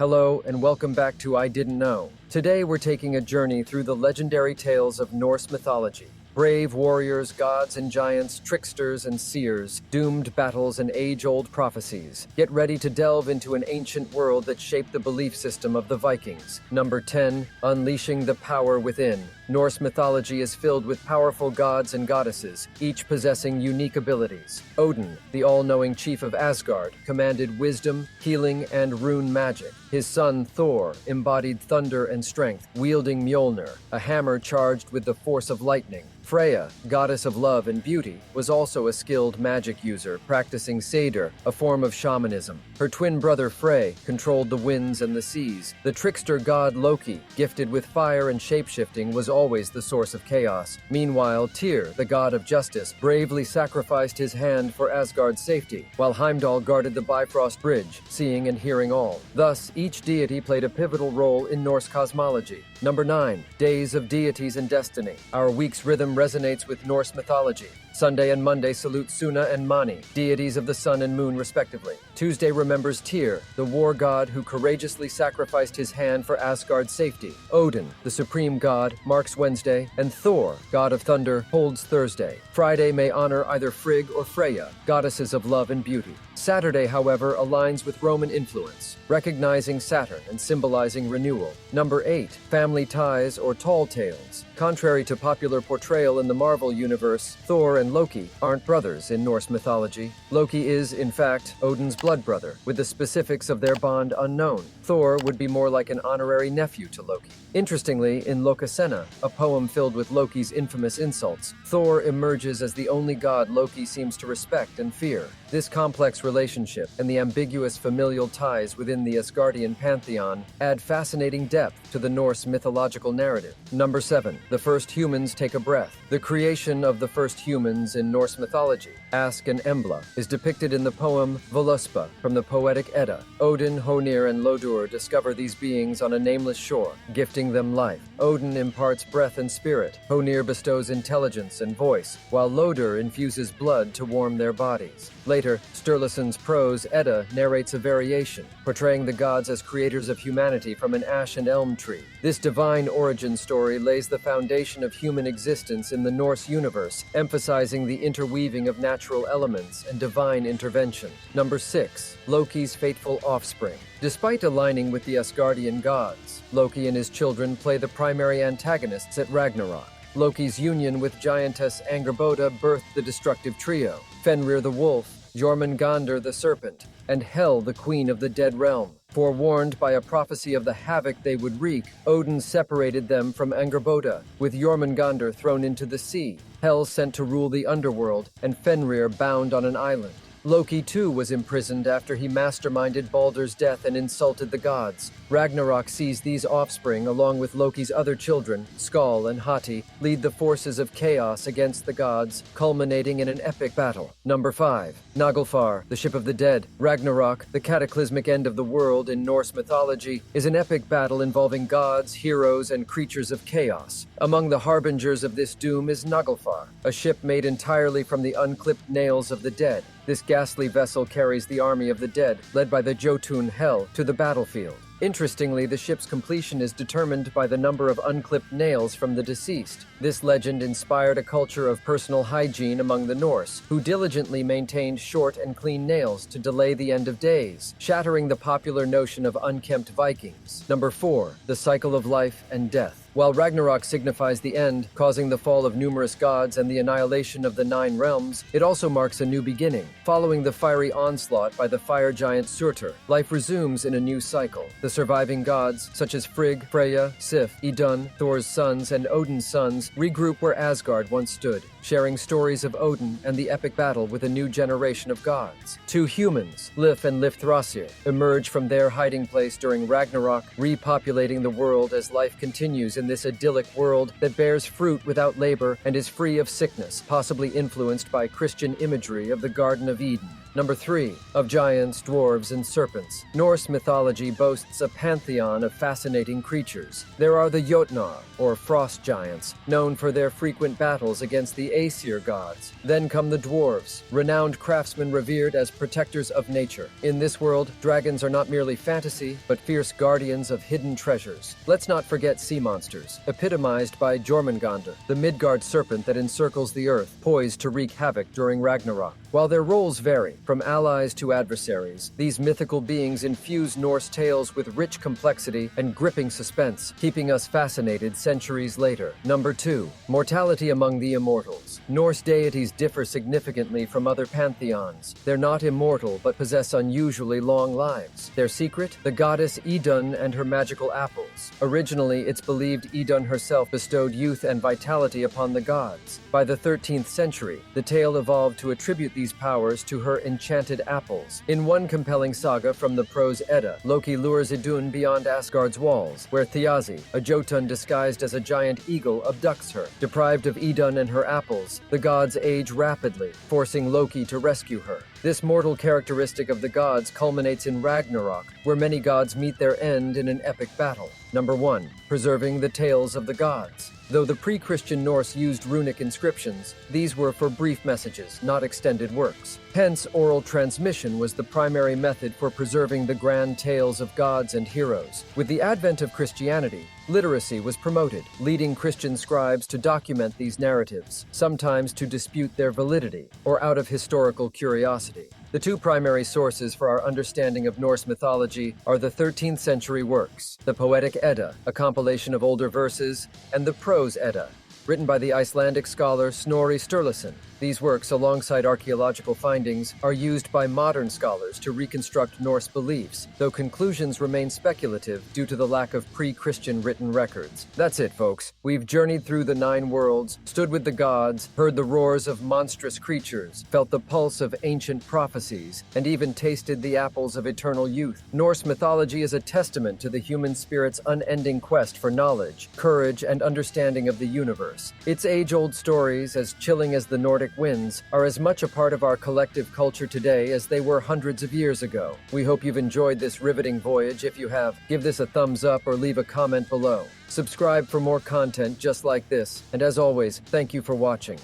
Hello, and welcome back to I Didn't Know. Today we're taking a journey through the legendary tales of Norse mythology. Brave warriors, gods and giants, tricksters and seers, doomed battles and age-old prophecies. Get ready to delve into an ancient world that shaped the belief system of the Vikings. Number 10. Unleashing the Power Within. Norse mythology is filled with powerful gods and goddesses, each possessing unique abilities. Odin, the all-knowing chief of Asgard, commanded wisdom, healing, and rune magic. His son Thor embodied thunder and strength, wielding Mjolnir, a hammer charged with the force of lightning. Freya, goddess of love and beauty, was also a skilled magic user, practicing Seder, a form of shamanism. Her twin brother Frey controlled the winds and the seas. The trickster god Loki, gifted with fire and shapeshifting, was always the source of chaos. Meanwhile, Tyr, the god of justice, bravely sacrificed his hand for Asgard's safety, while Heimdall guarded the Bifrost Bridge, seeing and hearing all. Thus, each deity played a pivotal role in Norse cosmology. Number 9. Days of Deities and Destiny. Our week's rhythm resonates with Norse mythology. Sunday and Monday salute Suna and Mani, deities of the sun and moon respectively. Tuesday remembers Tyr, the war god who courageously sacrificed his hand for Asgard's safety. Odin, the supreme god, marks Wednesday, and Thor, god of thunder, holds Thursday. Friday may honor either Frigg or Freya, goddesses of love and beauty. Saturday, however, aligns with Roman influence, recognizing Saturn and symbolizing renewal. Number 8. Family ties or tall tales. Contrary to popular portrayal in the Marvel universe, Thor and Loki aren't brothers in Norse mythology. Loki is, in fact, Odin's blood brother, with the specifics of their bond unknown. Thor would be more like an honorary nephew to Loki. Interestingly, in Lokasenna, a poem filled with Loki's infamous insults, Thor emerges as the only god Loki seems to respect and fear. This complex relationship and the ambiguous familial ties within the Asgardian pantheon add fascinating depth to the Norse mythological narrative. Number 7. The first humans take a breath. The creation of the first humans in Norse mythology, Ask and Embla, is depicted in the poem Voluspa from the poetic Edda. Odin, Honir, and Lodur discover these beings on a nameless shore, gifting them life. Odin imparts breath and spirit. Honir bestows intelligence and voice, while Lodur infuses blood to warm their bodies. Later, Sturluson's prose Edda narrates a variation, portraying the gods as creators of humanity from an ash and elm tree. This divine origin story lays the foundation of human existence in the Norse universe, emphasizing the interweaving of natural elements and divine intervention. Number 6. Loki's fateful offspring. Despite aligning with the Asgardian gods, Loki and his children play the primary antagonists at Ragnarok. Loki's union with giantess Angrboda birthed the destructive trio, Fenrir the wolf, Jormungandr the serpent, and Hel the queen of the dead realm. Forewarned by a prophecy of the havoc they would wreak, Odin separated them from Angrboda, with Jormungandr thrown into the sea, Hel sent to rule the underworld, and Fenrir bound on an island. Loki, too, was imprisoned after he masterminded Baldur's death and insulted the gods. Ragnarok sees these offspring, along with Loki's other children, Skall and Hati, lead the forces of chaos against the gods, culminating in an epic battle. Number 5. Naglfar, the Ship of the Dead. Ragnarok, the cataclysmic end of the world in Norse mythology, is an epic battle involving gods, heroes, and creatures of chaos. Among the harbingers of this doom is Naglfar, a ship made entirely from the unclipped nails of the dead. This ghastly vessel carries the army of the dead, led by the Jotun Hel, to the battlefield. Interestingly, the ship's completion is determined by the number of unclipped nails from the deceased. This legend inspired a culture of personal hygiene among the Norse, who diligently maintained short and clean nails to delay the end of days, shattering the popular notion of unkempt Vikings. Number 4. The cycle of life and death. While Ragnarok signifies the end, causing the fall of numerous gods and the annihilation of the 9 realms, it also marks a new beginning. Following the fiery onslaught by the fire giant Surtur, life resumes in a new cycle. The surviving gods, such as Frigg, Freya, Sif, Idun, Thor's sons, and Odin's sons, regroup where Asgard once stood, sharing stories of Odin and the epic battle with a new generation of gods. 2 humans, Lif and Lifthrasir, emerge from their hiding place during Ragnarok, repopulating the world as life continues in this idyllic world that bears fruit without labor and is free of sickness, possibly influenced by Christian imagery of the Garden of Eden. Number 3. Of giants, dwarves, and serpents. Norse mythology boasts a pantheon of fascinating creatures. There are the Jotnar, or frost giants, known for their frequent battles against the Aesir gods. Then come the Dwarves, renowned craftsmen revered as protectors of nature. In this world, dragons are not merely fantasy, but fierce guardians of hidden treasures. Let's not forget sea monsters, epitomized by Jormungandr, the Midgard serpent that encircles the earth, poised to wreak havoc during Ragnarok. While their roles vary, from allies to adversaries, these mythical beings infuse Norse tales with rich complexity and gripping suspense, keeping us fascinated centuries later. Number 2. Mortality among the immortals. Norse deities differ significantly from other pantheons. They're not immortal, but possess unusually long lives. Their secret? The goddess Idun and her magical apples. Originally, it's believed Idun herself bestowed youth and vitality upon the gods. By the 13th century, the tale evolved to attribute these powers to her enchanted apples. In one compelling saga from the prose Edda, Loki lures Idun beyond Asgard's walls, where Thiazi, a Jotun disguised as a giant eagle, abducts her. Deprived of Idun and her apples, the gods age rapidly, forcing Loki to rescue her. This mortal characteristic of the gods culminates in Ragnarok, where many gods meet their end in an epic battle. Number 1. Preserving the tales of the gods. Though the pre-Christian Norse used runic inscriptions, these were for brief messages, not extended works. Hence, oral transmission was the primary method for preserving the grand tales of gods and heroes. With the advent of Christianity, literacy was promoted, leading Christian scribes to document these narratives, sometimes to dispute their validity, or out of historical curiosity. The two primary sources for our understanding of Norse mythology are the 13th century works, the Poetic Edda, a compilation of older verses, and the Prose Edda, written by the Icelandic scholar Snorri Sturluson. These works, alongside archaeological findings, are used by modern scholars to reconstruct Norse beliefs, though conclusions remain speculative due to the lack of pre-Christian written records. That's it, folks. We've journeyed through the 9 worlds, stood with the gods, heard the roars of monstrous creatures, felt the pulse of ancient prophecies, and even tasted the apples of eternal youth. Norse mythology is a testament to the human spirit's unending quest for knowledge, courage, and understanding of the universe. Its age-old stories, as chilling as the Nordic winds, are as much a part of our collective culture today as they were hundreds of years ago. We hope you've enjoyed this riveting voyage. If you have, give this a thumbs up or leave a comment below. Subscribe for more content just like this, and as always, thank you for watching.